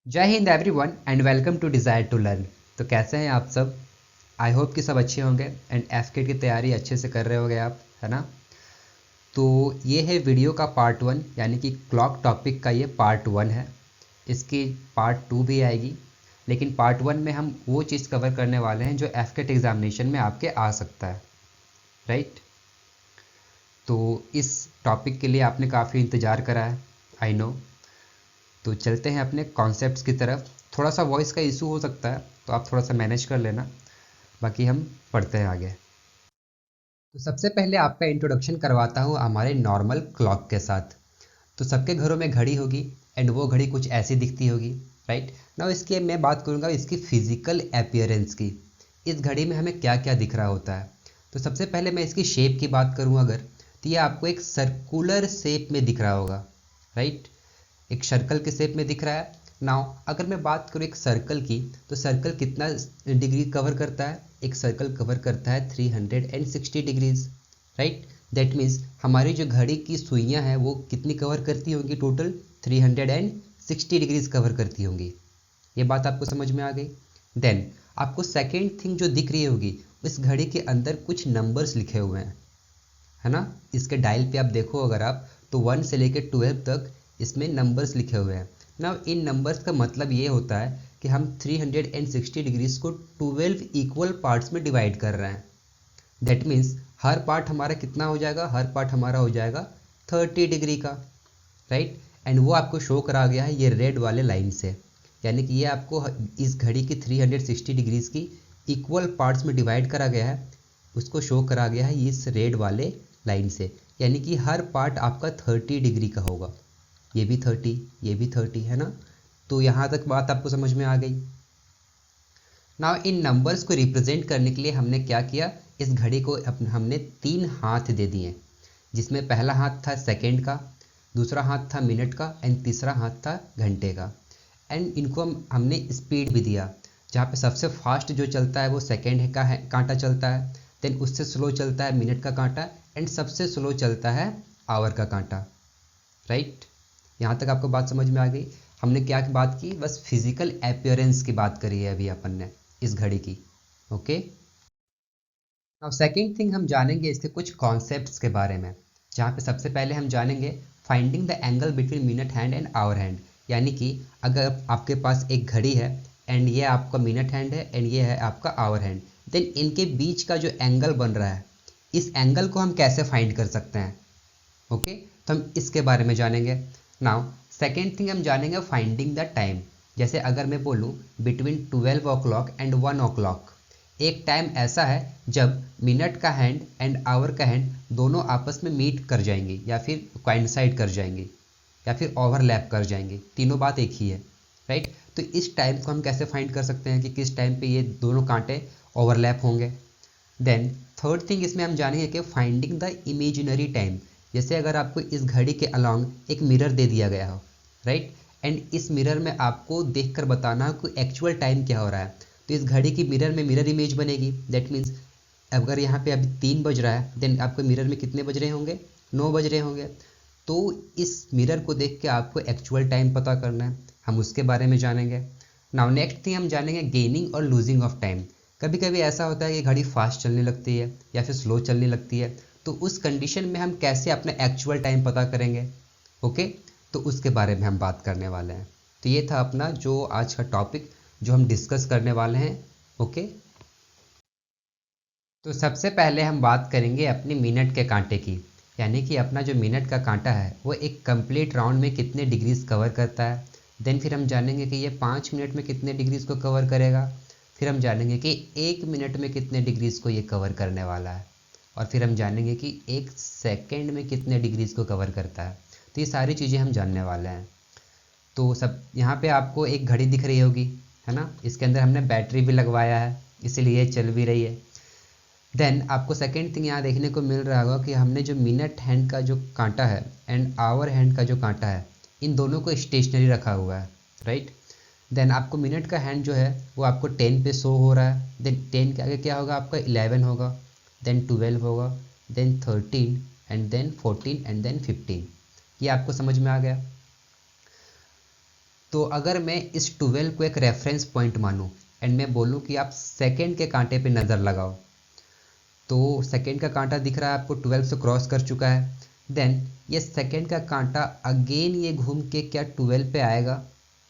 जय Hind everyone and welcome to desire to learn. तो कैसे हैं आप सब? आई होप कि सब अच्छे होंगे एंड एफकेट की तैयारी अच्छे से कर रहे होंगे आप, है ना? तो ये है वीडियो का पार्ट वन, यानी कि क्लॉक टॉपिक का ये पार्ट वन है। इसकी पार्ट टू भी आएगी, लेकिन पार्ट वन में हम वो चीज़ कवर करने वाले हैं जो एफकेट एग्जामिनेशन में आपके आ सकता है, राइट? तो इस टॉपिक के लिए आपने काफ़ी इंतज़ार करा है, आई नो। तो चलते हैं अपने कॉन्सेप्ट्स की तरफ। थोड़ा सा वॉइस का इशू हो सकता है, तो आप थोड़ा सा मैनेज कर लेना। बाकी हम पढ़ते हैं आगे। तो सबसे पहले आपका इंट्रोडक्शन करवाता हूँ हमारे नॉर्मल क्लॉक के साथ। तो सबके घरों में घड़ी होगी एंड वो घड़ी कुछ ऐसी दिखती होगी, राइट? नाउ इसकी मैं बात करूँगा इसकी फिजिकल अपीयरेंस की। इस घड़ी में हमें क्या क्या दिख रहा होता है? तो सबसे पहले मैं इसकी शेप की बात करूँ अगर, तो ये आपको एक सर्कुलर शेप में दिख रहा होगा, राइट? एक सर्कल के शेप में दिख रहा है। नाउ अगर मैं बात करूँ एक सर्कल की, तो सर्कल कितना डिग्री कवर करता है? एक सर्कल कवर करता है 360 डिग्रीज, राइट? दैट मीन्स हमारी जो घड़ी की सुइयां हैं वो कितनी कवर करती होंगी? टोटल 360 डिग्रीज कवर करती होंगी। ये बात आपको समझ में आ गई? देन आपको सेकेंड थिंग जो दिख रही होगी, इस घड़ी के अंदर कुछ नंबर्स लिखे हुए हैं, है ना? इसके डायल पे आप देखो अगर आप, तो 1 से लेकर 12 तक इसमें नंबर्स लिखे हुए हैं ना। इन नंबर्स का मतलब ये होता है कि हम 360 डिग्रीज को 12 इक्वल पार्ट्स में डिवाइड कर रहे हैं। दैट मीन्स हर पार्ट हमारा कितना हो जाएगा? हर पार्ट हमारा हो जाएगा 30 डिग्री का, राइट? एंड वो आपको शो करा गया है ये रेड वाले लाइन से, यानी कि ये आपको इस घड़ी की 360 डिग्रीज की इक्वल पार्ट्स में डिवाइड करा गया है, उसको शो करा गया है इस रेड वाले लाइन से। यानी कि हर पार्ट आपका 30 डिग्री का होगा। ये भी 30, ये भी 30, है ना? तो यहाँ तक बात आपको समझ में आ गई। नाउ इन नंबर्स को रिप्रेजेंट करने के लिए हमने क्या किया? इस घड़ी को हमने 3 हाथ दे दिए, जिसमें पहला हाथ था सेकेंड का, दूसरा हाथ था मिनट का एंड तीसरा हाथ था घंटे का। एंड इनको हमने स्पीड भी दिया, जहाँ पे सबसे फास्ट जो चलता है वो सेकेंड का है कांटा चलता है, देन उससे स्लो चलता है मिनट का कांटा एंड सबसे स्लो चलता है आवर का कांटा, राइट? यहाँ तक आपको बात समझ में आ गई? हमने क्या बात की? बस फिजिकल अपीयरेंस की बात करी है अभी अपन ने इस घड़ी की, ओके? अब सेकेंड थिंग हम जानेंगे इसके कुछ कॉन्सेप्ट्स के बारे में, जहाँ पे सबसे पहले हम जानेंगे finding the angle between minute hand and hour hand. यानी कि अगर आपके पास एक घड़ी है एंड ये आपका मिनट हैंड है एंड ये है आपका आवर हैंड, देन इनके बीच का जो एंगल बन रहा है, इस एंगल को हम कैसे फाइंड कर सकते हैं? ओके, तो हम इसके बारे में जानेंगे। नाउ सेकेंड थिंग हम जानेंगे फाइंडिंग द टाइम। जैसे अगर मैं बोलूँ between 12 o'clock and 1 o'clock, एक टाइम ऐसा है जब मिनट का हैंड एंड आवर का हैंड दोनों आपस में मीट कर जाएंगी या फिर कोइंसाइड कर जाएंगी या फिर ओवरलैप कर जाएंगी, तीनों बात एक ही है, राइट? तो इस टाइम को हम कैसे फाइंड कर सकते हैं कि किस टाइम पे ये दोनों कांटे ओवरलैप होंगे? देन थर्ड थिंग इसमें हम जानेंगे कि फाइंडिंग द इमेजिनरी टाइम। जैसे अगर आपको इस घड़ी के अलॉन्ग एक मिरर दे दिया गया हो, राइट? एंड इस मिरर में आपको देखकर बताना हो कि एक्चुअल टाइम क्या हो रहा है, तो इस घड़ी की मिरर में मिरर इमेज बनेगी। दैट मीन्स अगर यहाँ पे अभी 3 बज रहा है, देन आपको मिरर में कितने बज रहे होंगे? 9 बज रहे होंगे। तो इस मिरर को देख के आपको एक्चुअल टाइम पता करना है, हम उसके बारे में जानेंगे। नाउ नेक्स्ट थिंग हम जानेंगे गेनिंग और लूजिंग ऑफ टाइम। कभी कभी ऐसा होता है कि घड़ी फास्ट चलने लगती है या फिर स्लो चलने लगती है, तो उस कंडीशन में हम कैसे अपना एक्चुअल टाइम पता करेंगे? ओके, तो उसके बारे में हम बात करने वाले हैं। तो ये था अपना जो आज का टॉपिक जो हम डिस्कस करने वाले हैं, ओके? तो सबसे पहले हम बात करेंगे अपनी मिनट के कांटे की, यानी कि अपना जो मिनट का कांटा है वो एक कंप्लीट राउंड में कितने डिग्रीज कवर करता है। देन फिर हम जानेंगे कि ये 5 मिनट में कितने डिग्रीज को कवर करेगा। फिर हम जानेंगे कि 1 मिनट में कितने डिग्रीज को ये कवर करने वाला है। और फिर हम जानेंगे कि 1 सेकेंड में कितने डिग्रीज को कवर करता है। तो ये सारी चीज़ें हम जानने वाले हैं। तो सब यहाँ पे आपको एक घड़ी दिख रही होगी, है ना? इसके अंदर हमने बैटरी भी लगवाया है, इसीलिए चल भी रही है। देन आपको सेकेंड थिंग यहाँ देखने को मिल रहा होगा कि हमने जो मिनट हैंड का जो कांटा है एंड आवर हैंड का जो कांटा है, इन दोनों को स्टेशनरी रखा हुआ है, राइट? देन आपको मिनट का हैंड जो है वो आपको 10 पे शो हो रहा है। देन 10 के आगे क्या होगा? आपका 11 होगा, देन 12 होगा, then 13 and then 14 and then 15। ये आपको समझ में आ गया? तो अगर मैं इस 12 को एक रेफरेंस पॉइंट मानूं एंड मैं बोलूं कि आप सेकंड के कांटे पे नज़र लगाओ, तो सेकंड का कांटा दिख रहा है आपको 12 से क्रॉस कर चुका है। देन ये सेकंड का कांटा अगेन ये घूम के क्या 12 पे आएगा,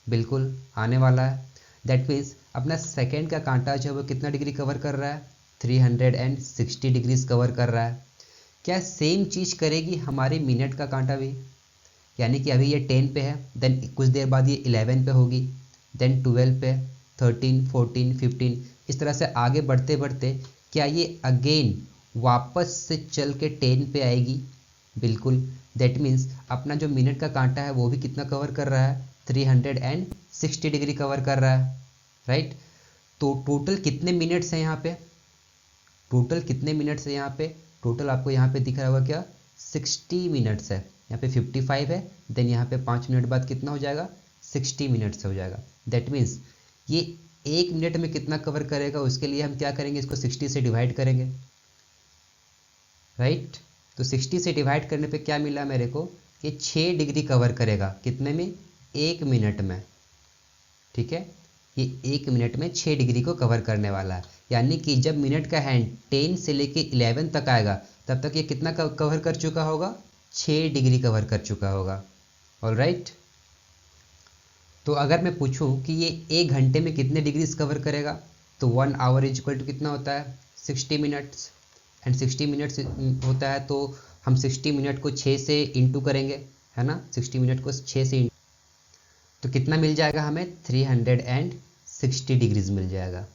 बिल्कुल आने वाला है। दैट मीन्स अपना सेकंड का कांटा जो है वो कितना डिग्री कवर कर रहा है, 360 डिग्रीज कवर कर रहा है। क्या सेम चीज़ करेगी हमारे मिनट का कांटा भी? यानी कि अभी ये 10 पे है, देन कुछ देर बाद ये 11 पे होगी, देन 12 पे, 13, 14, 15, इस तरह से आगे बढ़ते बढ़ते क्या ये अगेन वापस से चल के 10 पे आएगी? बिल्कुल। दैट मीन्स अपना जो मिनट का कांटा है वो भी कितना कवर कर रहा है, 360 डिग्री कवर कर रहा है, राइट। तो टोटल कितने मिनट्स हैं यहाँ पे, टोटल कितने मिनट्स है यहाँ पे? टोटल आपको यहाँ पे दिख रहा होगा क्या, 60 मिनट्स है। यहाँ पे 55 है, देन यहाँ पे 5 मिनट बाद कितना हो जाएगा, 60 मिनट्स हो जाएगा। दैट मीन्स ये 1 मिनट में कितना कवर करेगा, उसके लिए हम क्या करेंगे, इसको 60 से डिवाइड करेंगे, राइट। तो 60 से डिवाइड करने पे क्या मिला मेरे को, ये 6 डिग्री कवर करेगा, कितने में, 1 मिनट में, ठीक है। ये 1 मिनट में 6 डिग्री को कवर करने वाला है। यानी कि जब मिनट का हैंड 10 से लेके 11 तक आएगा तब तक ये कितना कवर कर चुका होगा, 6 डिग्री कवर कर चुका होगा। ऑलराइट। तो अगर मैं पूछूं कि ये 1 घंटे में कितने डिग्रीज कवर करेगा, तो 1 आवर इज इक्वल टू कितना होता है, 60 मिनट्स। एंड 60 मिनट्स होता है तो हम 60 मिनट को 6 से इंटू करेंगे, है ना, 60 मिनट को 6 से तो कितना मिल जाएगा हमें, 360 डिग्रीज मिल जाएगा।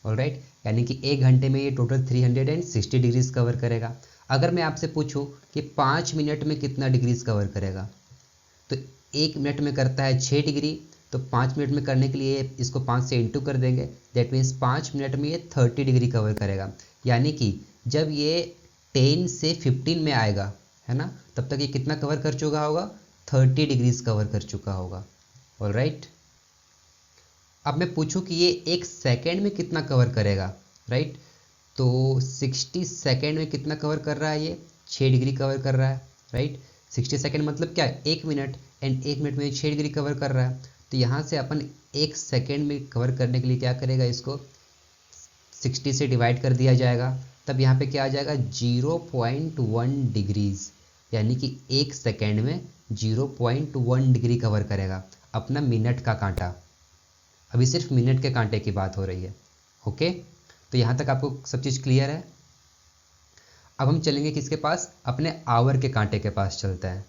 ऑलराइट। यानी कि 1 घंटे में ये टोटल 360 डिग्रीज कवर करेगा। अगर मैं आपसे पूछूं कि 5 मिनट में कितना डिग्रीज कवर करेगा, तो 1 मिनट में करता है 6 डिग्री, तो 5 मिनट में करने के लिए इसको 5 से इंटू कर देंगे। दैट मीन्स 5 मिनट में ये 30 डिग्री कवर करेगा। यानी कि जब ये 10 से 15 में आएगा, है ना, तब तक ये कितना कवर कर चुका होगा, 30 डिग्रीज कवर कर चुका होगा। ऑलराइट। अब मैं पूछूं कि ये 1 सेकेंड में कितना कवर करेगा, राइट। तो 60 सेकेंड में कितना कवर कर रहा है, ये 6 डिग्री कवर कर रहा है, राइट। 60 सेकेंड मतलब क्या, 1 मिनट, एंड 1 मिनट में 6 डिग्री कवर कर रहा है। तो यहाँ से अपन 1 सेकेंड में कवर करने के लिए क्या करेगा, इसको 60 से डिवाइड कर दिया जाएगा। तब यहाँ पे क्या आ जाएगा, 0.1 डिग्रीज। यानी कि 1 सेकेंड में 0.1 डिग्री कवर करेगा अपना मिनट का कांटा। अभी सिर्फ मिनट के कांटे की बात हो रही है। ओके, तो यहाँ तक आपको सब चीज़ क्लियर है। अब हम चलेंगे किसके पास, अपने आवर के कांटे के पास चलते हैं।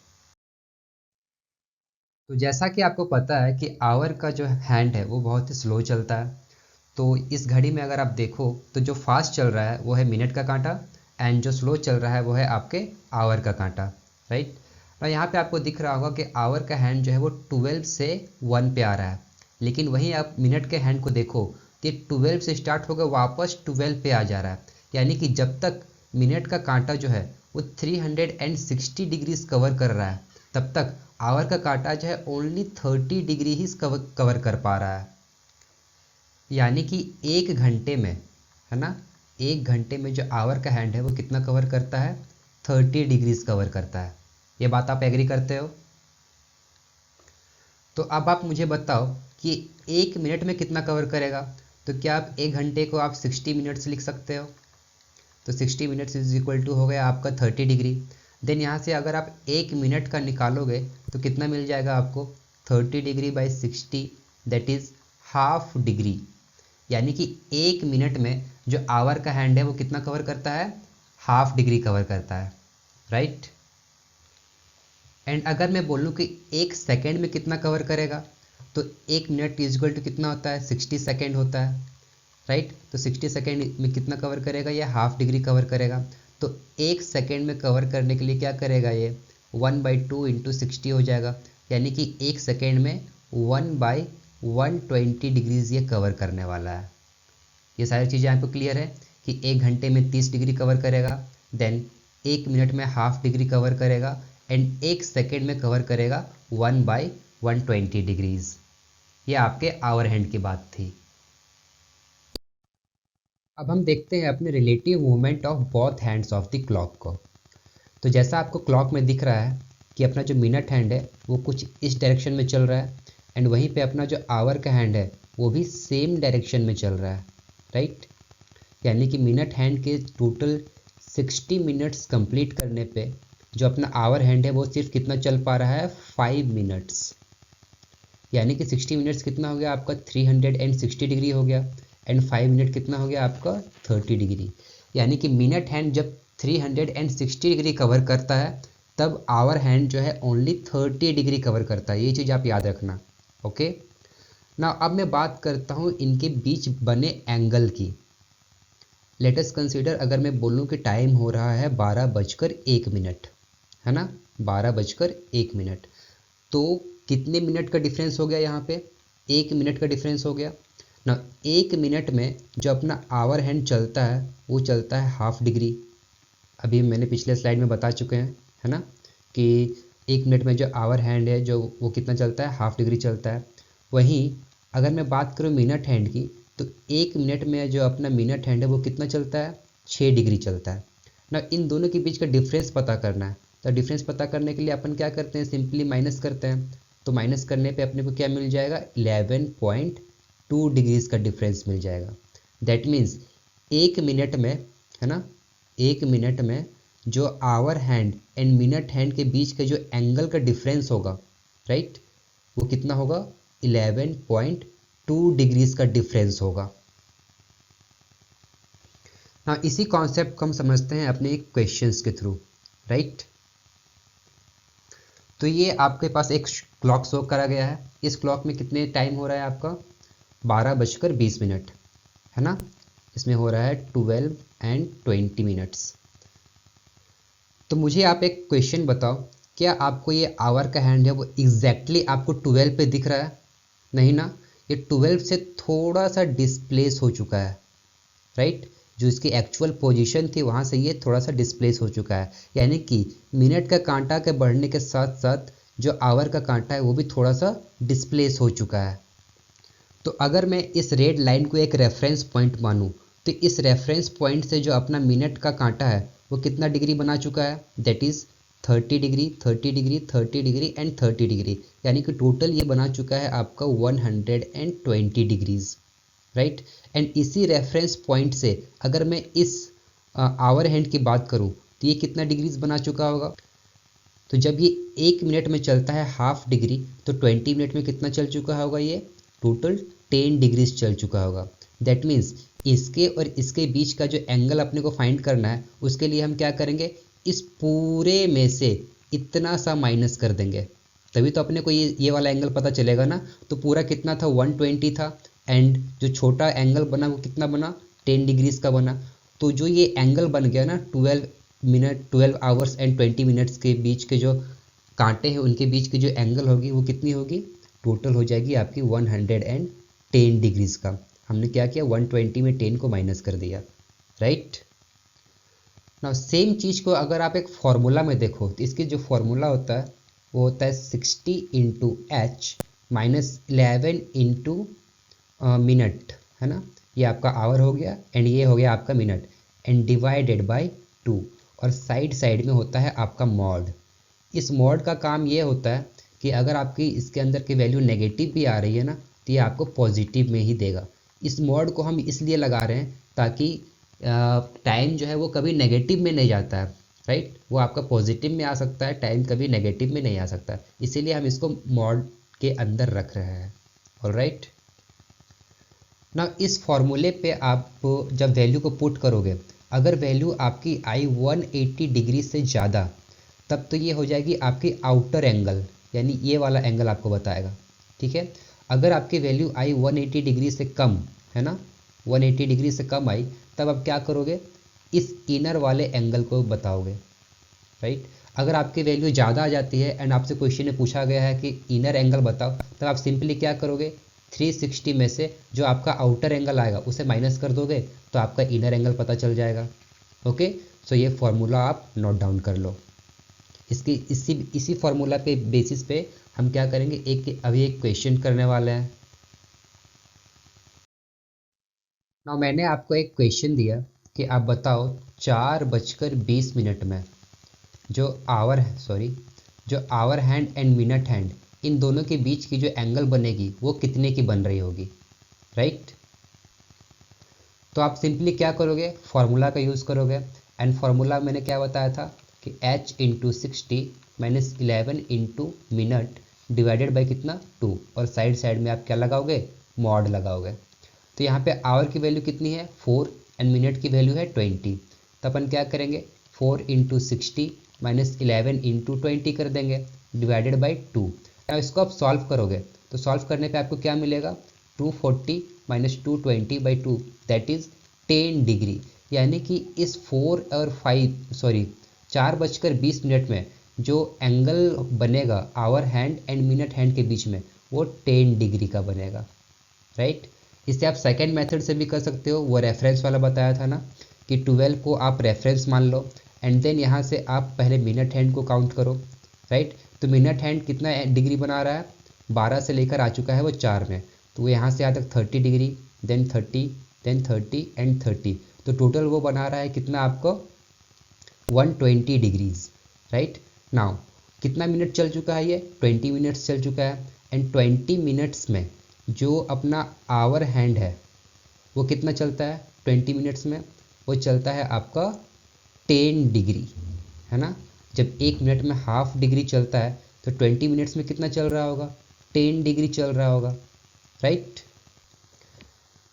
तो जैसा कि आपको पता है कि आवर का जो हैंड है वो बहुत ही स्लो चलता है। तो इस घड़ी में अगर आप देखो तो जो फास्ट चल रहा है वो है मिनट का कांटा, एंड जो स्लो चल रहा है वो है आपके आवर का कांटा, राइट। और यहाँ पे आपको दिख रहा होगा कि आवर का हैंड जो है वो 12 से 1 पे आ रहा है, लेकिन वहीं आप मिनट के हैंड को देखो तो ये 12 से स्टार्ट होकर वापस 12 पे आ जा रहा है। यानी कि जब तक मिनट का कांटा जो है वो 360 डिग्रीज कवर कर रहा है, तब तक आवर का कांटा जो है ओनली 30 डिग्री ही कवर कर पा रहा है। यानी कि 1 घंटे में, है ना, 1 घंटे में जो आवर का हैंड है वो कितना कवर करता है, 30 डिग्रीज कवर करता है। ये बात आप एग्री करते हो? तो अब आप मुझे बताओ कि 1 मिनट में कितना कवर करेगा। तो क्या आप 1 घंटे को आप 60 मिनट्स लिख सकते हो? तो 60 मिनट्स इज इक्वल टू हो गया आपका 30 डिग्री। देन यहाँ से अगर आप 1 मिनट का निकालोगे तो कितना मिल जाएगा आपको, 30 degree by 60, that is half degree. यानी कि 1 मिनट में जो आवर का हैंड है वो कितना कवर करता है, हाफ डिग्री कवर करता है, राइट। एंड अगर मैं बोलूँ कि 1 सेकेंड में कितना कवर करेगा, तो 1 मिनट इज इक्वल टू कितना होता है, 60 सेकेंड होता है, राइट। तो 60 सेकेंड में कितना कवर करेगा, ये हाफ डिग्री कवर करेगा। तो 1 सेकेंड में कवर करने के लिए क्या करेगा, ये 1/2 इंटू 60 हो जाएगा। यानी कि 1 सेकेंड में 1/120 डिग्रीज ये कवर करने वाला है। ये सारी चीज़ें आपको क्लियर है कि 1 घंटे में 30 डिग्री कवर करेगा, देन 1 मिनट में हाफ डिग्री कवर करेगा, एंड 1 सेकेंड में कवर करेगा 1/120 डिग्रीज। ये आपके आवर हैंड की बात थी। अब हम देखते हैं अपने relative movement of both hands of the clock को। तो जैसा आपको क्लॉक में दिख रहा है कि अपना जो मिनट हैंड है वो कुछ इस डायरेक्शन में चल रहा है, एंड वहीं पे अपना जो आवर का हैंड है वो भी सेम डायरेक्शन में चल रहा है, राइट। यानी कि मिनट हैंड के टोटल 60 मिनट्स कंप्लीट करने पे जो अपना आवर हैंड है वो सिर्फ कितना चल पा रहा है, 5 मिनट्स। यानी कि 60 मिनट्स कितना हो गया आपका, 360 डिग्री हो गया, एंड 5 मिनट कितना हो गया आपका, 30 डिग्री। यानी कि मिनट हैंड जब 360 डिग्री कवर करता है तब आवर हैंड जो है ओनली 30 डिग्री कवर करता है। ये चीज़ आप याद रखना, ओके ना। अब मैं बात करता हूँ इनके बीच बने एंगल की। लेट अस कंसीडर, अगर मैं बोलूँ कि टाइम हो रहा है 12:01, है ना, 12:01, तो कितने मिनट का डिफरेंस हो गया यहाँ पे, 1 मिनट का डिफरेंस हो गया ना। 1 मिनट में जो अपना आवर हैंड चलता है वो चलता है हाफ डिग्री। अभी मैंने पिछले स्लाइड में बता चुके हैं, है ना, कि 1 मिनट में जो आवर हैंड है जो वो कितना चलता है, हाफ डिग्री चलता है। वहीं अगर मैं बात करूँ मिनट हैंड की, तो 1 मिनट में जो अपना मिनट हैंड है वो कितना चलता है, 6 डिग्री चलता है ना। इन दोनों के बीच का डिफरेंस पता करना है, तो डिफरेंस पता करने के लिए अपन क्या करते हैं, सिंपली माइनस करते हैं। तो माइनस करने पे अपने को क्या मिल जाएगा, 11.2 डिग्रीज का डिफरेंस मिल जाएगा। दैट मीन्स 1 मिनट में, है ना, 1 मिनट में जो hour hand and minute hand के बीच का जो एंगल का डिफरेंस होगा, राइट, वो कितना होगा, 11.2 डिग्रीज का डिफरेंस होगा। हाँ, इसी कॉन्सेप्ट को हम समझते हैं अपने क्वेश्चंस के थ्रू, राइट। तो ये आपके पास एक क्लॉक शो करा गया है। इस क्लॉक में कितने टाइम हो रहा है आपका, 12:20, है ना। इसमें हो रहा है 12:20। तो मुझे आप एक क्वेश्चन बताओ, क्या आपको ये आवर का हैंड है वो एग्जैक्टली आपको 12 पे दिख रहा है, नहीं ना। ये 12 से थोड़ा सा डिस्प्लेस हो चुका है, राइट। जो इसकी एक्चुअल पोजीशन थी वहाँ से ये थोड़ा सा डिस्प्लेस हो चुका है। यानी कि मिनट का कांटा के बढ़ने के साथ साथ जो आवर का कांटा है वो भी थोड़ा सा डिस्प्लेस हो चुका है। तो अगर मैं इस रेड लाइन को एक रेफरेंस पॉइंट मानूं, तो इस रेफरेंस पॉइंट से जो अपना मिनट का कांटा है वो कितना डिग्री बना चुका है, that is 30 degree, 30 degree, 30 degree and 30 degree. यानी कि टोटल ये बना चुका है आपका 120 डिग्रीज, राइट। एंड इसी रेफरेंस पॉइंट से अगर मैं इस आवर हैंड की बात करूं तो ये कितना डिग्रीज बना चुका होगा। तो जब ये 1 मिनट में चलता है हाफ डिग्री, तो 20 मिनट में कितना चल चुका होगा, ये टोटल 10 डिग्रीज चल चुका होगा। दैट मीन्स इसके और इसके बीच का जो एंगल अपने को फाइंड करना है उसके लिए हम क्या करेंगे, इस पूरे में से इतना सा माइनस कर देंगे, तभी तो अपने को ये वाला एंगल पता चलेगा ना। तो पूरा कितना था, 120 था, एंड जो छोटा एंगल बना वो कितना बना, 10 डिग्रीज का बना। तो जो ये एंगल बन गया ना 12 आवर्स एंड 20 मिनट्स के बीच के जो कांटे हैं उनके बीच की जो एंगल होगी वो कितनी होगी, टोटल हो जाएगी आपकी 110 डिग्रीज का। हमने क्या किया, 120 में 10 को माइनस कर दिया, राइट। ना सेम चीज़ को अगर आप एक फॉर्मूला में देखो तो इसकी जो फॉर्मूला होता है वो होता है 60 into H minus 11 into minute, है ना। ये आपका आवर हो गया एंड ये हो गया आपका मिनट, एंड डिवाइडेड बाय 2, और साइड साइड में होता है आपका मॉड। इस मॉड का काम ये होता है कि अगर आपकी इसके अंदर की वैल्यू नेगेटिव भी आ रही है ना तो ये आपको पॉजिटिव में ही देगा। इस मॉड को हम इसलिए लगा रहे हैं ताकि टाइम जो है वो कभी नेगेटिव में नहीं जाता है, राइट। वो आपका पॉजिटिव में आ सकता है, टाइम कभी नेगेटिव में नहीं आ सकता, इसीलिए हम इसको मॉड के अंदर रख रहे हैं, ऑलराइट ना। इस फॉर्मूले पे आप जब वैल्यू को पुट करोगे, अगर वैल्यू आपकी आई 180 डिग्री से ज़्यादा, तब तो ये हो जाएगी आपकी आउटर एंगल, यानी ये वाला एंगल आपको बताएगा, ठीक है। अगर आपकी वैल्यू आई 180 डिग्री से कम, है ना, 180 डिग्री से कम आई, तब आप क्या करोगे, इस इनर वाले एंगल को बताओगे, राइट। अगर आपकी वैल्यू ज़्यादा आ जाती है एंड आपसे क्वेश्चन में पूछा गया है कि इनर एंगल बताओ, तब आप सिंपली क्या करोगे, 360 में से जो आपका आउटर एंगल आएगा उसे माइनस कर दोगे तो आपका इनर एंगल पता चल जाएगा। ओके, सो ये फॉर्मूला आप नोट डाउन कर लो। इसकी इसी फॉर्मूला पे बेसिस पे हम क्या करेंगे, अभी एक क्वेश्चन करने वाले हैं। ना मैंने आपको एक क्वेश्चन दिया कि आप बताओ 4:20 में जो hour hand and minute hand इन दोनों के बीच की जो एंगल बनेगी वो कितने की बन रही होगी, राइट। तो आप सिंपली क्या करोगे, फॉर्मूला का यूज़ करोगे। एंड फार्मूला मैंने क्या बताया था कि h into 60 minus 11 into minute divided by कितना 2, और साइड साइड में आप क्या लगाओगे, मॉड लगाओगे। तो यहाँ पे आवर की वैल्यू कितनी है 4 एंड मिनट की वैल्यू है 20। तो अपन क्या करेंगे 4 इंटू 60 माइनस 11 इंटू 20 कर देंगे डिवाइडेड बाई 2। अब इसको आप सॉल्व करोगे तो सॉल्व करने पे आपको क्या मिलेगा 240 माइनस 220/2 दैट इज़ 10 डिग्री। यानी कि इस 4:20 में जो एंगल बनेगा hour hand and minute hand के बीच में वो 10 डिग्री का बनेगा, राइट। इसे आप सेकेंड मेथड से भी कर सकते हो, वो रेफरेंस वाला बताया था ना कि 12 को आप रेफरेंस मान लो एंड देन यहाँ से आप पहले मिनट हैंड को काउंट करो, राइट। तो मिनट हैंड कितना डिग्री बना रहा है 12 से लेकर आ चुका है वो 4 में, तो वो यहाँ से यहाँ तक 30 डिग्री, देन 30, देन 30 एंड 30, तो टोटल वो बना रहा है कितना आपको 120 डिग्रीज, राइट। नाउ कितना मिनट चल चुका है ये 20 मिनट्स चल चुका है। एंड 20 मिनट्स में जो अपना आवर हैंड है वो कितना चलता है 20 मिनट्स में, वो चलता है आपका 10 डिग्री, है ना। जब 1 मिनट में हाफ डिग्री चलता है तो 20 मिनट्स में कितना चल रहा होगा 10 डिग्री चल रहा होगा, राइट।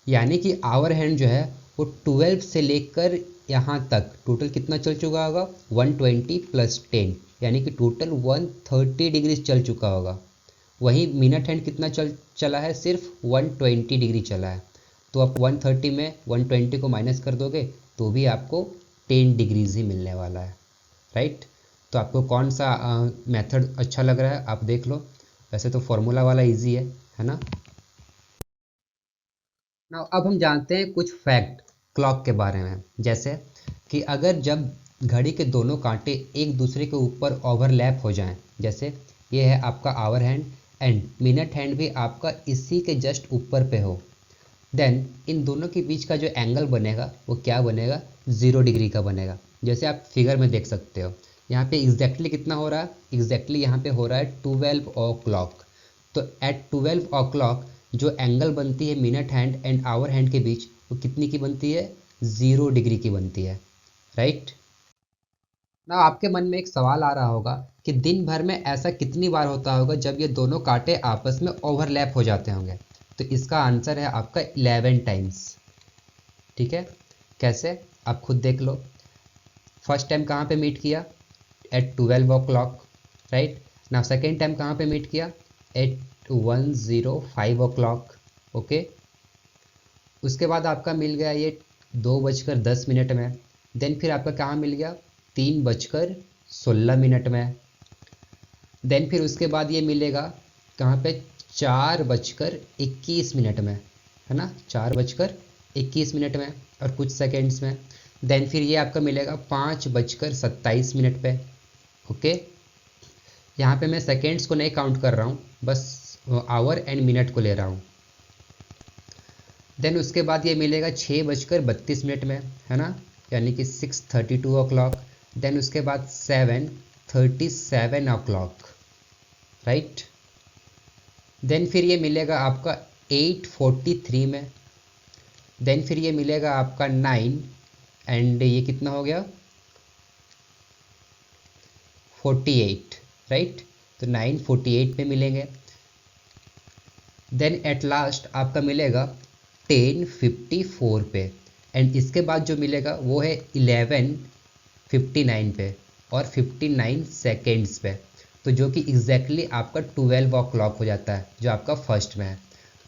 यानी कि आवर हैंड जो है वो 12 से लेकर यहाँ तक टोटल कितना चल चुका होगा 120 प्लस 10, यानी कि टोटल 130 डिग्री चल चुका होगा। वहीं मिनट हैंड कितना चला है सिर्फ 120 डिग्री चला है। तो आप 130 में 120 को माइनस कर दोगे तो भी आपको 10 डिग्रीज ही मिलने वाला है, राइट। तो आपको कौन सा मेथड अच्छा लग रहा है आप देख लो। वैसे तो फॉर्मूला वाला इजी है ना। ना अब हम जानते हैं कुछ फैक्ट क्लॉक के बारे में, जैसे कि अगर जब घड़ी के दोनों कांटे एक दूसरे के ऊपर ओवरलैप हो जाएं, जैसे ये है आपका hour hand and minute hand भी आपका इसी के जस्ट ऊपर पे हो, देन इन दोनों के बीच का जो एंगल बनेगा वो क्या बनेगा 0 डिग्री का बनेगा। जैसे आप फिगर में देख सकते हो यहाँ पे एग्जैक्टली कितना हो रहा है, एग्जैक्टली यहाँ पे हो रहा है 12 ओ क्लॉक। तो एट 12 ओ क्लॉक जो एंगल बनती है minute hand and hour hand के बीच वो कितनी की बनती है 0 डिग्री की बनती है, राइट। ना आपके मन में एक सवाल आ रहा होगा कि दिन भर में ऐसा कितनी बार होता होगा जब ये दोनों कांटे आपस में ओवरलैप हो जाते होंगे। तो इसका आंसर है आपका 11 टाइम्स, ठीक है। कैसे आप खुद देख लो। फर्स्ट टाइम कहाँ पे मीट किया एट 12 ओ क्लॉक, राइट। ना सेकेंड टाइम कहाँ पे मीट किया एट 1:05 ओ क्लॉक, ओके। उसके बाद आपका मिल गया ये 2:10 में। देन फिर आपका कहाँ मिल गया 3:16 में। देन फिर उसके बाद ये मिलेगा कहाँ पे 4:21 में, है ना, 4:21 में और कुछ सेकेंड्स में। देन फिर ये आपका मिलेगा 5:27 पे, ओके। यहाँ पे मैं सेकेंड्स को नहीं काउंट कर रहा हूँ, बस आवर एंड मिनट को ले रहा हूँ। देन उसके बाद ये मिलेगा 6:32 में, है ना, यानी कि 6:32 ओ क्लॉक। देन उसके बाद 7:37 ओ क्लॉक, राइट। देन फिर ये मिलेगा आपका 8:43 में। देन फिर ये मिलेगा आपका 9 एंड ये कितना हो गया 48, राइट। तो 9:48 पे मिलेंगे। देन एट लास्ट आपका मिलेगा 10:54 पे एंड इसके बाद जो मिलेगा वो है 11:59 पे और 59 सेकेंड्स पे। तो जो कि एग्जैक्टली आपका 12 ओ क्लॉक हो जाता है जो आपका फर्स्ट में है।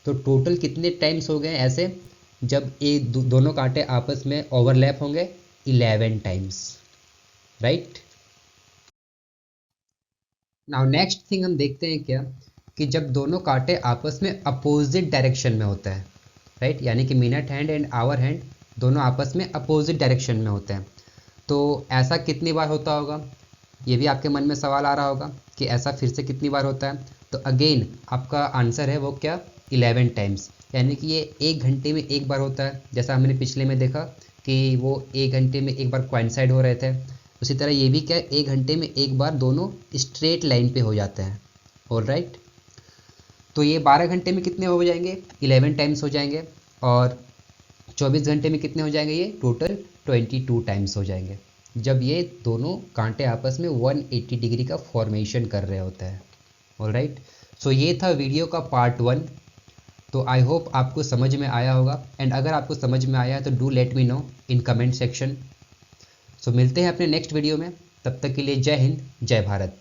तो टोटल कितने टाइम्स हो गए ऐसे जब ये दोनों कांटे आपस में ओवरलैप होंगे 11 times, right. Now next thing हम देखते हैं क्या कि जब दोनों कांटे आपस में अपोजिट डायरेक्शन में होते हैं, राइट, यानी कि minute hand and hour hand दोनों आपस में अपोजिट डायरेक्शन में होते हैं, तो ऐसा कितनी बार होता होगा, ये भी आपके मन में सवाल आ रहा होगा कि ऐसा फिर से कितनी बार होता है। तो अगेन आपका आंसर है वो क्या 11 टाइम्स, यानी कि ये 1 घंटे में एक बार होता है। जैसा हमने पिछले में देखा कि वो 1 घंटे में एक बार कोइंसाइड हो रहे थे, उसी तरह ये भी क्या 1 घंटे में एक बार दोनों स्ट्रेट लाइन पे हो जाते हैं, ऑलराइट। तो ये 12 घंटे में कितने हो जाएंगे, 11 टाइम्स हो जाएंगे, और 24 घंटे में कितने हो जाएंगे, ये टोटल 22 टाइम्स हो जाएंगे, जब ये दोनों कांटे आपस में 180 डिग्री का फॉर्मेशन कर रहे होते हैं। ऑलराइट, सो ये था वीडियो का पार्ट 1। तो आई होप आपको समझ में आया होगा, एंड अगर आपको समझ में आया है तो do let me know in comment section. So मिलते हैं अपने नेक्स्ट वीडियो में, तब तक के लिए जय हिंद, जय भारत।